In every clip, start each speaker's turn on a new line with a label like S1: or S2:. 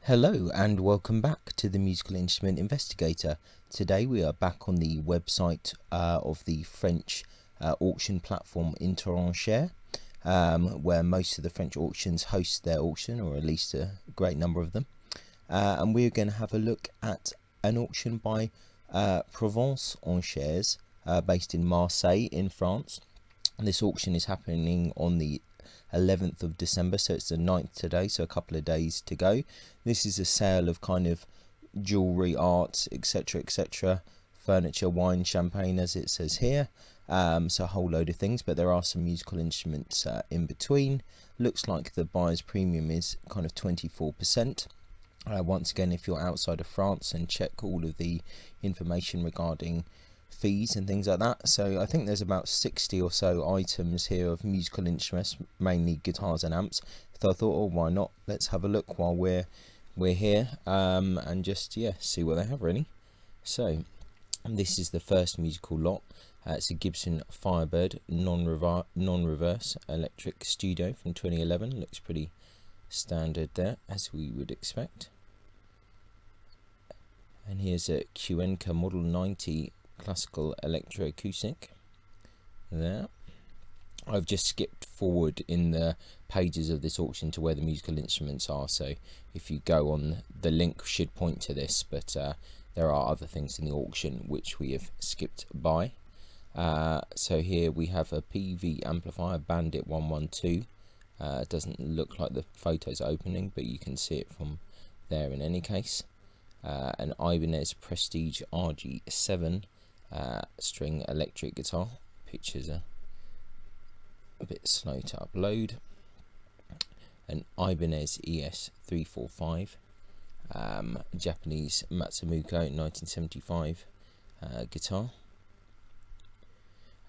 S1: Hello and welcome back to the Musical Instrument Investigator. Today we are back on the website of the French auction platform Ventura Sg, where most of the French auctions host their auction, or at least a great number of them. And we're going to have a look at an auction by Provence Encheres, based in Marseille in France. And this auction is happening on the 11th of December, so it's the 9th today, so a couple of days to go. This is a sale of kind of jewellery, art, etc., furniture, wine, champagne, as it says here. So a whole load of things, but there are some musical instruments in between. Looks like the buyer's premium is kind of 24%. Once again, if you're outside of France, and check all of the information regarding fees and things like that. So I think there's about 60 or so items here of musical instruments, mainly guitars and amps. So I thought, oh, why not? Let's have a look while we're here, and just see what they have really. So this is the first musical lot. It's a Gibson Firebird non-reverse electric studio from 2011. Looks pretty standard there, as we would expect. And here's a Cuenca Model 90 classical electroacoustic there. I've just skipped forward in the pages of this auction to where the musical instruments are, so if you go on, the link should point to this, but there are other things in the auction which we have skipped by. So here we have a PV amplifier, Bandit 112. It doesn't look like the photos are opening, but you can see it from there in any case. An Ibanez Prestige RG7 string electric guitar. Pictures are a bit slow to upload. An Ibanez ES345, Japanese Matsumoto 1975 guitar,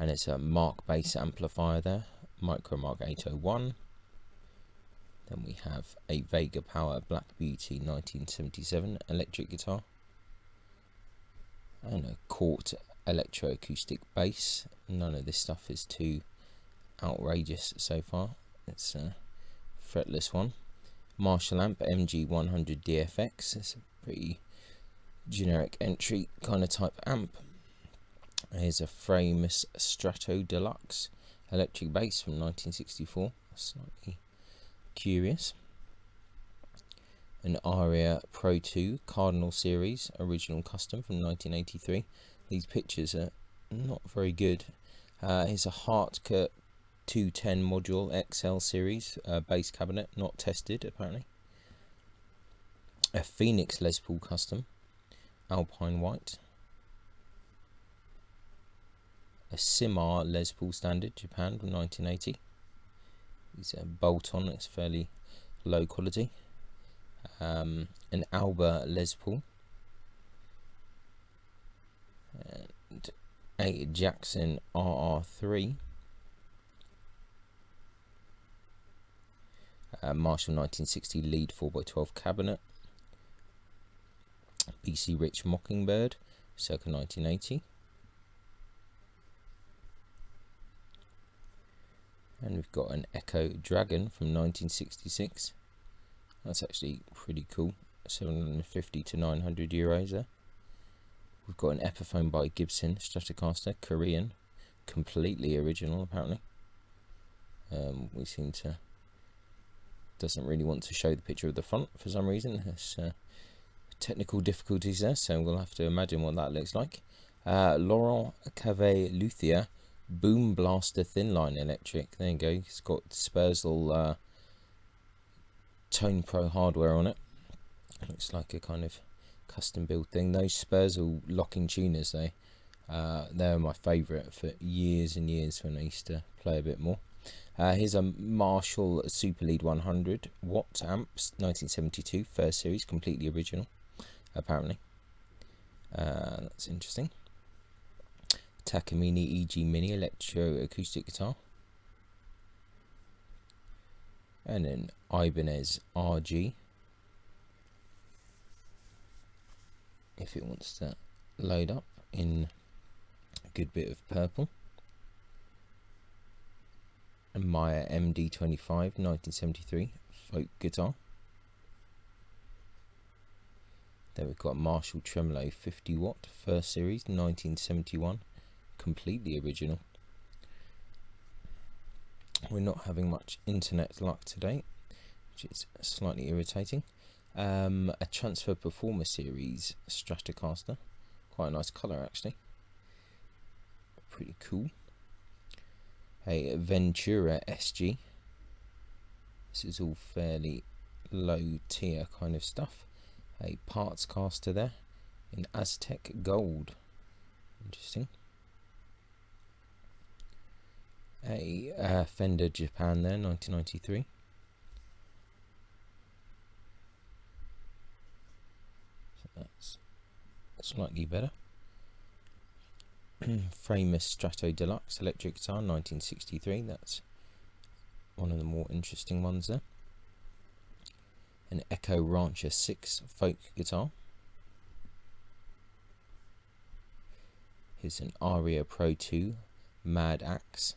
S1: and it's a Mark bass amplifier there, Micro Mark 801. Then we have a Vega Power Black Beauty 1977 electric guitar, and a Cort electroacoustic bass. None of this stuff is too outrageous so far. It's a fretless one. Marshall amp MG100 DFX. It's a pretty generic entry kind of type amp. Here's a Framus Strato Deluxe electric bass from 1964. Slightly curious. An Aria Pro 2 Cardinal Series original custom from 1983. These pictures are not very good. Here's a Hartke 210 module XL series bass cabinet, not tested apparently. A Phoenix Les Paul custom Alpine white. A Simar Les Paul standard Japan from 1980. It's a bolt-on, it's fairly low quality. An Alba Les Paul, and a Jackson RR3, Marshall 1960 lead 4x12 cabinet, BC Rich Mockingbird circa 1980. And we've got an Echo Dragon from 1966. That's actually pretty cool. 750 to 900 euros there. We've got an Epiphone by Gibson Stratocaster, Korean, completely original apparently. We seem to doesn't really want to show the picture of the front for some reason. There's technical difficulties there, so we'll have to imagine what that looks like. Laurent Cave Luthier Boom Blaster Thinline electric. There you go. It's got Spurzl Tone Pro hardware on it. Looks like a kind of custom build thing. Those Spurzl locking tuners, they're my favourite for years and years when I used to play a bit more. Here's a Marshall Super Lead 100 watt amps 1972 first series, completely original apparently. That's interesting. Takamine EG Mini electroacoustic guitar, and an Ibanez RG, if it wants to load up in a good bit of purple. A Meyer MD25 1973 folk guitar, Then we've got Marshall Tremolo 50 watt, first series, 1971, completely original. We're not having much internet luck today, which is slightly irritating. A Transfer Performer series Stratocaster, quite a nice colour actually, pretty cool. A Ventura Sg, this is all fairly low tier kind of stuff. A parts caster there in Aztec gold, interesting. A Fender Japan there, 1993. So that's slightly better. Framus Strato Deluxe electric guitar, 1963. That's one of the more interesting ones there. An Echo Rancher 6 folk guitar. Here's an Aria Pro 2 Mad Axe.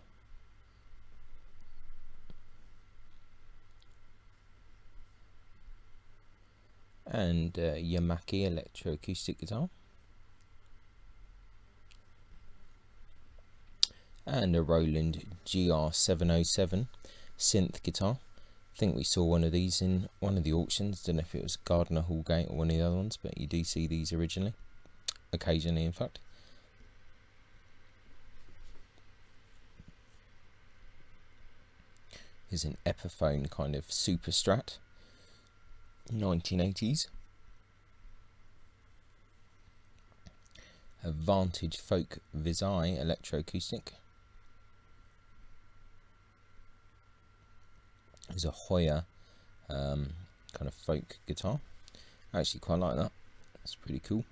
S1: And Yamaki electroacoustic guitar. And a Roland GR707 synth guitar. I think we saw one of these in one of the auctions. Don't know if it was Gardner Hallgate or one of the other ones, but you do see these occasionally in fact. Here's an Epiphone kind of super strat, 1980s. A Vantage Folk Visai electroacoustic. There's a Hoya kind of folk guitar. I actually quite like that. It's pretty cool.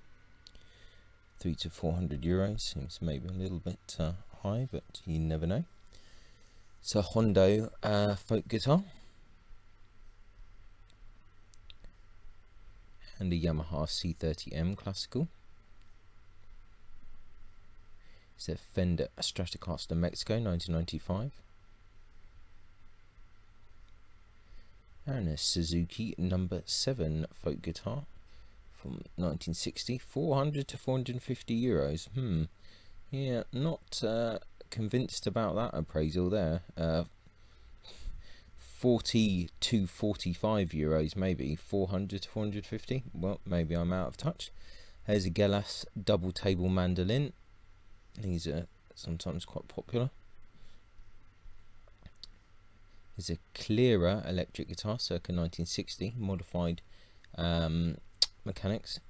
S1: 300 to 400 euros. Seems maybe a little bit high, but you never know. It's a Hondo folk guitar. And a Yamaha C30M classical. It's a Fender Stratocaster Mexico 1995. And a Suzuki number 7 folk guitar from 1960, 400 to 450 euros. Yeah, not convinced about that appraisal there. 40 to 45 euros maybe, 400 to 450. Well, maybe I'm out of touch. There's a Gelas double table mandolin. These are sometimes quite popular. There's a Clearer electric guitar, circa 1960, modified mechanics.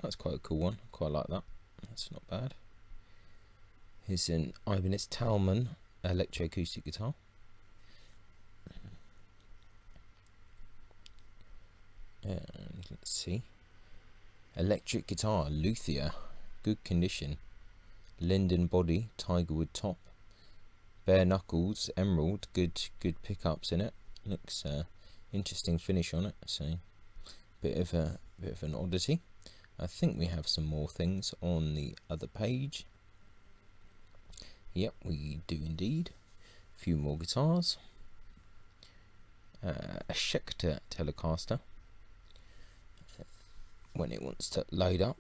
S1: That's quite a cool one. Quite like that. That's not bad. Here's an Ibanez Talman electroacoustic guitar. And let's see. Electric guitar, Luthier, good condition. Linden body, Tigerwood top. Bare knuckles, emerald, good pickups in it. Looks interesting finish on it. So bit of an oddity. I think we have some more things on the other page. Yep, we do indeed. A few more guitars. A Schecter Telecaster. When it wants to load up.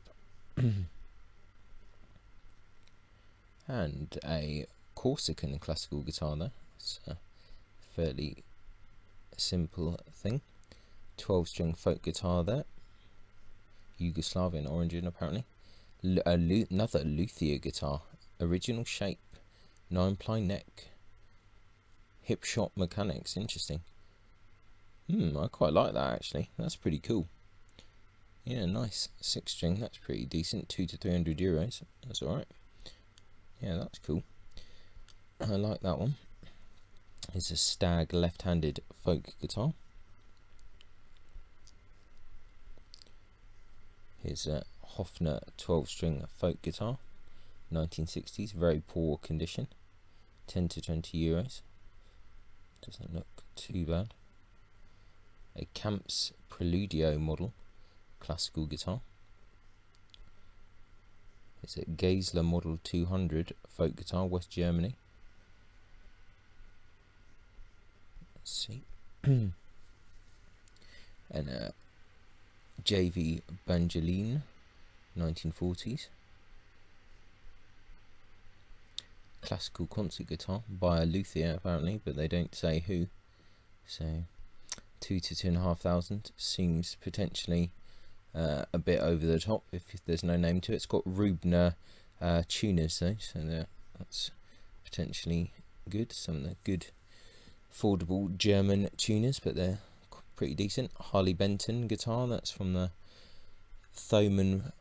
S1: And a Corsican classical guitar there. It's a fairly simple thing. 12-string folk guitar there. Yugoslavian origin apparently. Another luthier guitar. Original shape. 9-ply neck. Hip shot mechanics. Interesting. I quite like that actually. That's pretty cool. Yeah, nice. 6-string. That's pretty decent. 200 to 300 euros. That's alright. Yeah, that's cool. I like that one. It's a Stag left-handed folk guitar. Here's a Hofner 12-string folk guitar, 1960s, very poor condition, 10 to 20 euros. Doesn't look too bad. A Camps Preludio model classical guitar. It's a Geisler Model 200 folk guitar, West Germany. Let's see. And a JV Mandolin, 1940s. Classical concert guitar by a luthier apparently, but they don't say who. So 2,000 to 2,500 seems potentially a bit over the top if there's no name to it. It's got Rubner tuners though, so that's potentially good. Some of the good affordable German tuners, but they're pretty decent. Harley Benton guitar, that's from the Thomann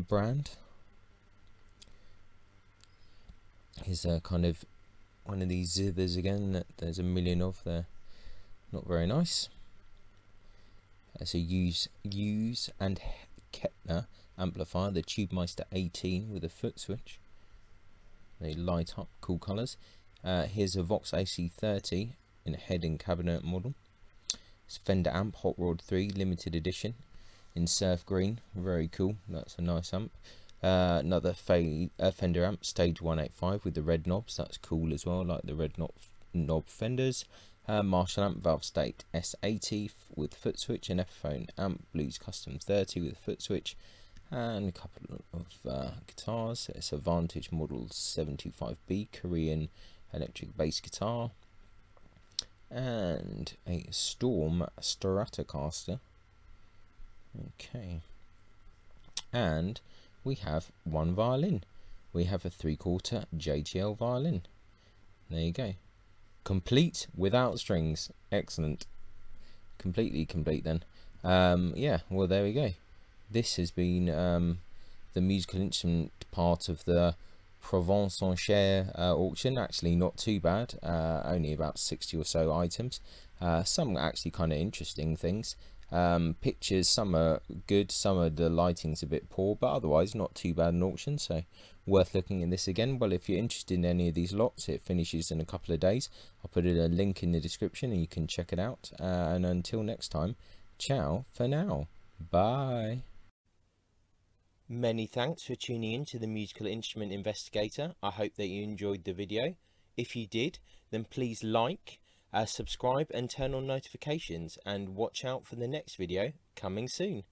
S1: brand. Here's a kind of one of these zithers again that there's a million of. They're not very nice. That's a Hughes and Kettner amplifier, the Tubemeister 18 with a foot switch. They light up, cool colours. Here's a Vox Ac30 in a head and cabinet model. It's Fender amp, Hot Rod 3 limited edition in surf green, very cool. That's a nice amp. Another Fender amp, stage 185 with the red knobs. That's cool as well, like the red knob Fenders. Marshall amp, Valve State S80 with foot switch, an Epiphone amp, Blues Custom 30 with foot switch, and a couple of guitars. It's a Vantage Model 725B Korean electric bass guitar, and a Storm Stratocaster. Okay, and we have one violin. We have a 3/4 JTL violin. There you go. Complete without strings. Excellent. Completely complete then. Yeah, well, there we go. This has been the musical instrument part of the Provence Encheres auction. Actually not too bad. Only about 60 or so items. Some actually kind of interesting things. Pictures, some are good, some of the lighting's a bit poor, but otherwise not too bad an auction, so worth looking in this again. Well, if you're interested in any of these lots, it finishes in a couple of days. I'll put a link in the description and you can check it out. And until next time, ciao for now. Bye. Many thanks for tuning in to the Musical Instrument Investigator. I hope that you enjoyed the video. If you did, then please like, subscribe and turn on notifications, and watch out for the next video coming soon.